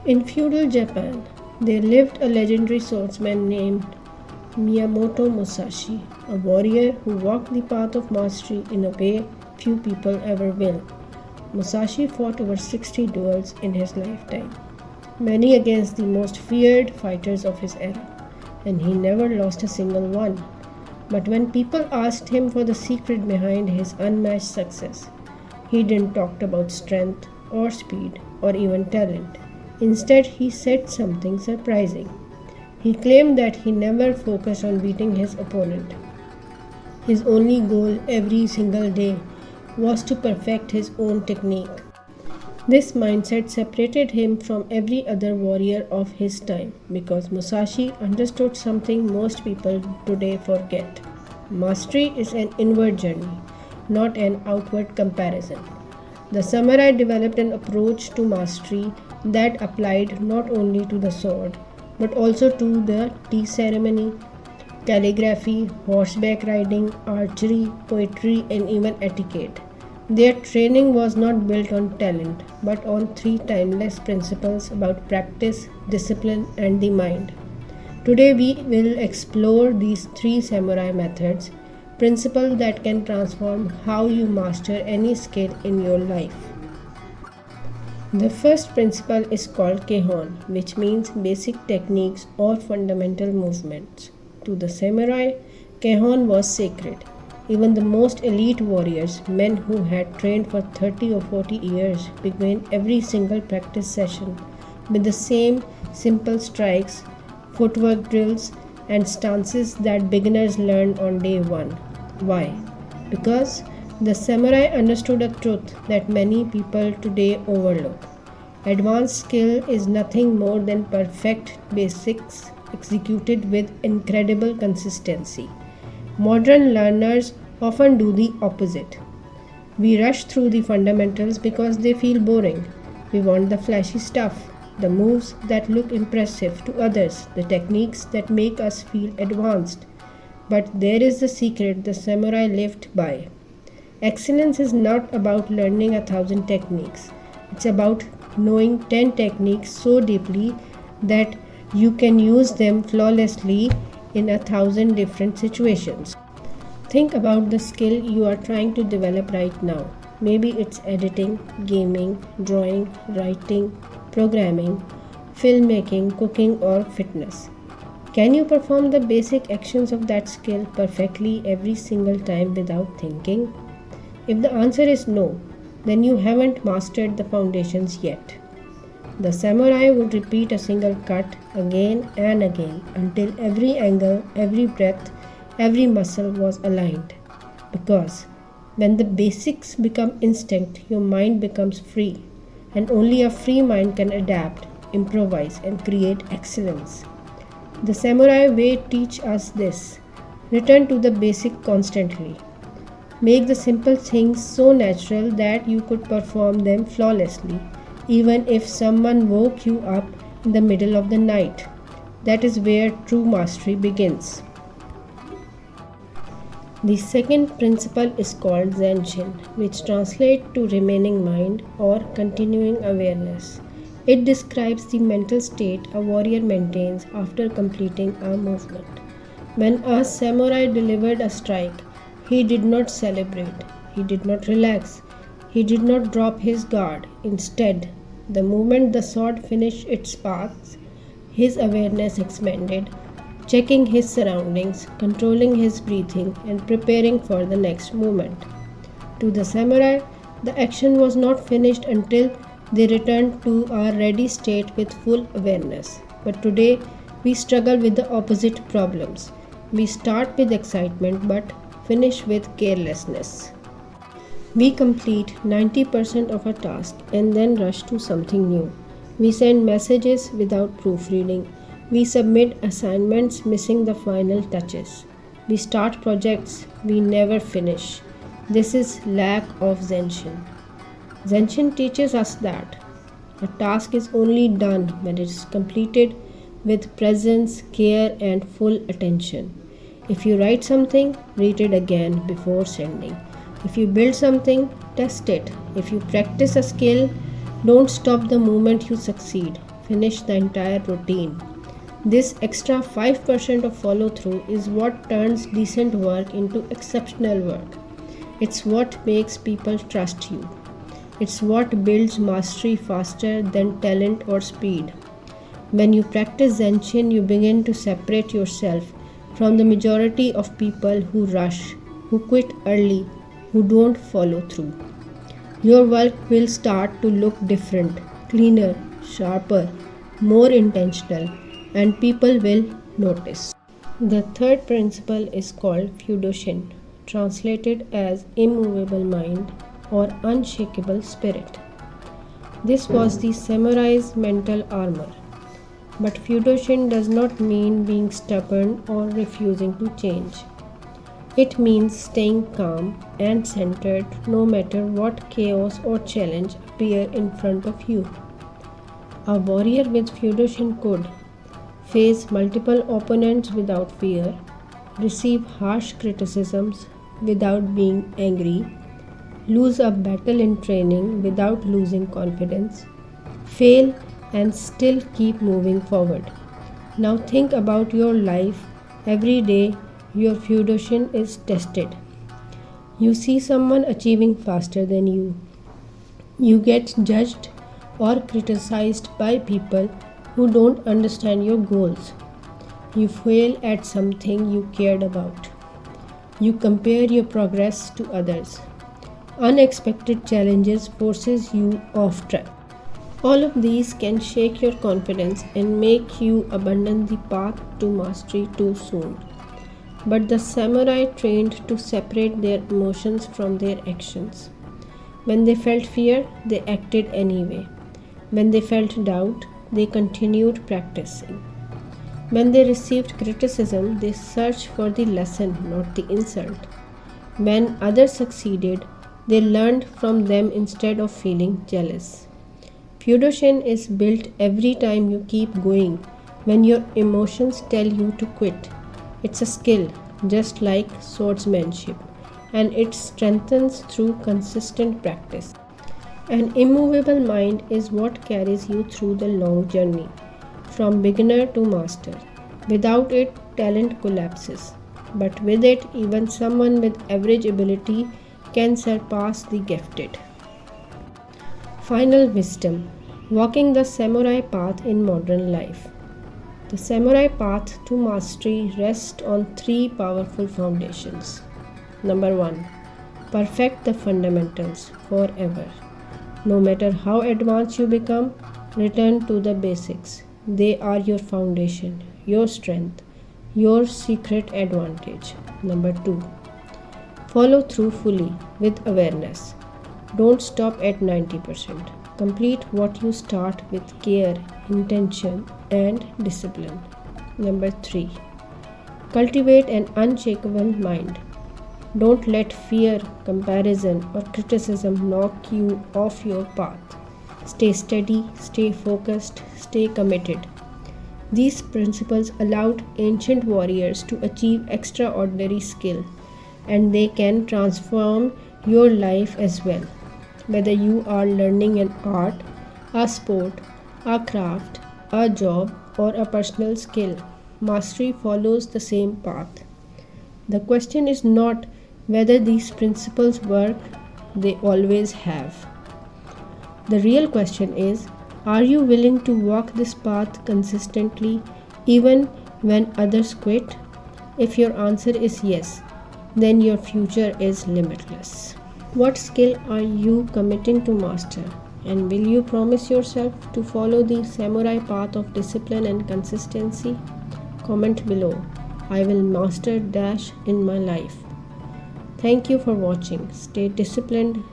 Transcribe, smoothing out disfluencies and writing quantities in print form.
In feudal Japan, there lived a legendary swordsman named Miyamoto Musashi, a warrior who walked the path of mastery in a way few people ever will. Musashi fought over 60 duels in his lifetime, many against the most feared fighters of his era, and he never lost a single one. But when people asked him for the secret behind his unmatched success, he didn't talk about strength or speed or even talent. Instead, he said something surprising. He claimed that he never focused on beating his opponent. His only goal every single day was to perfect his own technique. This mindset separated him from every other warrior of his time because Musashi understood something most people today forget. Mastery is an inward journey, not an outward comparison. The samurai developed an approach to mastery that applied not only to the sword but also to the tea ceremony, calligraphy, horseback riding, archery, poetry, and even etiquette. Their training was not built on talent but on three timeless principles about practice, discipline, and the mind. Today, we will explore these three samurai methods, principles that can transform how you master any skill in your life. The first principle is called Kehon, which means basic techniques or fundamental movements. To the samurai, Kehon was sacred. Even the most elite warriors, men who had trained for 30 or 40 years, began every single practice session with the same simple strikes, footwork drills, and stances that beginners learn on day one. Why? Because the samurai understood a truth that many people today overlook. Advanced skill is nothing more than perfect basics executed with incredible consistency. Modern learners often do the opposite. We rush through the fundamentals because they feel boring. We want the flashy stuff, the moves that look impressive to others, the techniques that make us feel advanced. But there is the secret the samurai lived by. Excellence is not about learning 1,000 techniques. It's about knowing 10 techniques so deeply that you can use them flawlessly in 1,000 different situations. Think about the skill you are trying to develop right now. Maybe it's editing, gaming, drawing, writing, programming, filmmaking, cooking, or fitness. Can you perform the basic actions of that skill perfectly every single time without thinking? If the answer is no, then you haven't mastered the foundations yet. The samurai would repeat a single cut again and again until every angle, every breath, every muscle was aligned. Because when the basics become instinct, your mind becomes free, and only a free mind can adapt, improvise, and create excellence. The samurai way teach us this. Return to the basic constantly. Make the simple things so natural that you could perform them flawlessly, even if someone woke you up in the middle of the night. That is where true mastery begins. The second principle is called Zenshin, which translates to remaining mind or continuing awareness. It describes the mental state a warrior maintains after completing a movement. When a samurai delivered a strike, he did not celebrate, he did not relax, he did not drop his guard. Instead, the moment the sword finished its path, his awareness expanded, checking his surroundings, controlling his breathing, and preparing for the next movement. To the samurai, the action was not finished until they returned to a ready state with full awareness. But today, we struggle with the opposite problems. We start with excitement but finish with carelessness. We complete 90% of a task and then rush to something new. We send messages without proofreading. We submit assignments missing the final touches. We start projects we never finish. This is lack of Zenshin. Zenshin teaches us that a task is only done when it is completed with presence, care, and full attention. If you write something, read it again before sending. If you build something, test it. If you practice a skill, don't stop the moment you succeed. finish the entire routine. This extra 5% of follow through is what turns decent work into exceptional work. It's what makes people trust you. It's what builds mastery faster than talent or speed. When you practice Zenshin, you begin to separate yourself from the majority of people who rush, who quit early, who don't follow through. Your work will start to look different, cleaner, sharper, more intentional, and people will notice. The third principle is called Feudoshin, translated as immovable mind or unshakable spirit. This was the samurai's mental armor. But Feudoshin does not mean being stubborn or refusing to change. It means staying calm and centered no matter what chaos or challenge appear in front of you. A warrior with Feudoshin could face multiple opponents without fear, receive harsh criticisms without being angry, lose a battle in training without losing confidence, fail and still keep moving forward. Now think about your life. Every day your Feudoshin is tested. You see someone achieving faster than you. You get judged or criticized by people who don't understand your goals. You fail at something you cared about. You compare your progress to others. Unexpected challenges forces you off track. All of these can shake your confidence and make you abandon the path to mastery too soon. But the samurai trained to separate their emotions from their actions. When they felt fear, they acted anyway. When they felt doubt, they continued practicing. When they received criticism, they searched for the lesson, not the insult. When others succeeded, they learned from them instead of feeling jealous. Feudoshin is built every time you keep going, when your emotions tell you to quit. It's a skill, just like swordsmanship, and it strengthens through consistent practice. An immovable mind is what carries you through the long journey, from beginner to master. Without it, talent collapses, but with it, even someone with average ability can surpass the gifted. Final wisdom: walking the samurai path in modern life. The samurai path to mastery rests on three powerful foundations. Number 1. Perfect the fundamentals forever. No matter how advanced you become, return to the basics. They are your foundation, your strength, your secret advantage. Number 2. Follow through fully with awareness. Don't stop at 90%. Complete what you start with care, intention, and discipline. Number 3. Cultivate an unshakable mind. Don't let fear, comparison, or criticism knock you off your path. Stay steady, stay focused, stay committed. These principles allowed ancient warriors to achieve extraordinary skill, and they can transform your life as well. Whether you are learning an art, a sport, a craft, a job, or a personal skill, mastery follows the same path. The question is not whether these principles work, they always have. The real question is, are you willing to walk this path consistently even when others quit? If your answer is yes, then your future is limitless. What skill are you committing to master? And will you promise yourself to follow the samurai path of discipline and consistency? Comment below. I will master dash in my life. Thank you for watching. Stay disciplined.